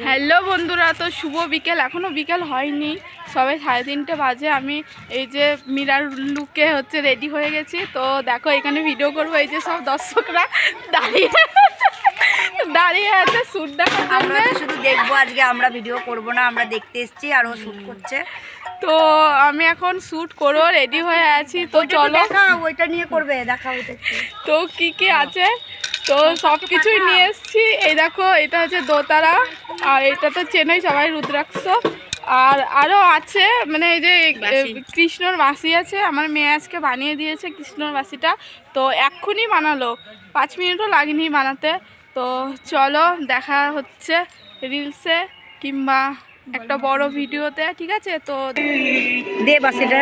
Hello বন্ধুরা, তো শুভ বিকেল। এখনও বিকেল হয়নি, সবাই 3:30 বাজে। আমি এই যে মিরার লুকে রেডি হয়ে গেছি। তো দেখো এখানে ভিডিও করবো। এই যে সব দর্শকরা দাঁড়িয়ে দাঁড়িয়ে আছে শ্যুট দেখার জন্য। আমরা শুধু দেখবো, আজকে আমরা ভিডিও করব না, আমরা দেখতে এসেছি আর ও শ্যুট করছে। তো আমি এখন শ্যুট করবো, রেডি হয়ে আছি। তো চলো, ওইটা নিয়ে করবে, দেখা ওইটা। তো কি আছে, তো সব কিছুই নিয়ে এসছি। এই দেখো, এটা হচ্ছে দোতারা, আর এটা তো চেনই সবাই, রুদ্রাক্ষ। আর আরও আছে, মানে এই যে কৃষ্ণর বাঁশি আছে। আমার মেয়ে আজকে বানিয়ে দিয়েছে কৃষ্ণর বাঁশিটা। তো এক্ষুনি বানালো, 5 মিনিটও লাগেনি বানাতে। তো চলো, দেখা হচ্ছে রিলসে কিংবা একটা বড় ভিডিওতে, ঠিক আছে? তো দে বাসিটা।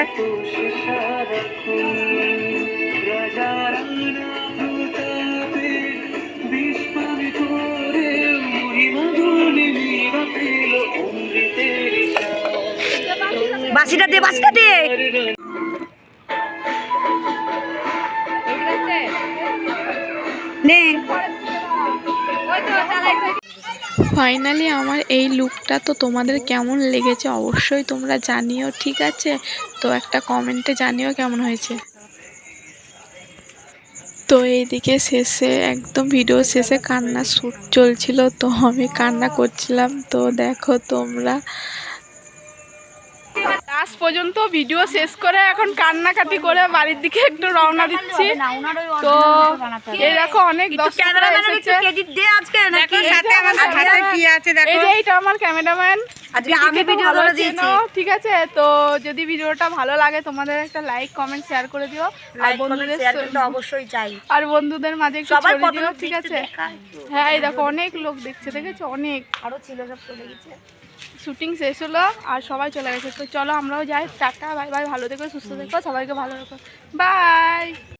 বাসিটা দে, বাসিটা দে। নে। ফাইনালি আমার এই লুকটা তো তোমাদের কেমন লেগেছে অবশ্যই তোমরা জানিও, ঠিক আছে? তো একটা কমেন্টে জানিও কেমন হয়েছে। তো এইদিকে শেষে একদম ভিডিও শেষে কান্না শ্যুট চলছিল, তো আমি কান্না করছিলাম। তো দেখো তোমরা, লাস্ট পর্যন্ত ভিডিও শেষ করে এখন কান্নাকাটি করে বাড়ির দিকে একটু রওনা দিচ্ছি। তো এই দেখো অনেক দর্শকরা এসেছে। এই যে এইটা আমার ক্যামেরাম্যান, আজকে আমি ভিডিও করে দিয়েছি, ঠিক আছে? তো যদি ভিডিওটা ভালো লাগে তোমাদের একটা লাইক কমেন্ট শেয়ার করে দিও। আর বন্ধুদের কিন্তু অবশ্যই চাই, আর বন্ধুদের মাঝে একটু সবাই ছড়িয়ে দিও, ঠিক আছে? হ্যাঁ, এই দেখো অনেক লোক দেখছে, দেখেছো? অনেক আরো ছিল, সব চলে গেছে। শুটিং শেষ হলো আর সবাই চলে গেছে। তো চলো আমরাও যাই। টাটা, বাই বাই, ভালো থেকো, সুস্থ থেকো, সবাইকে ভালো রেখো, বাই।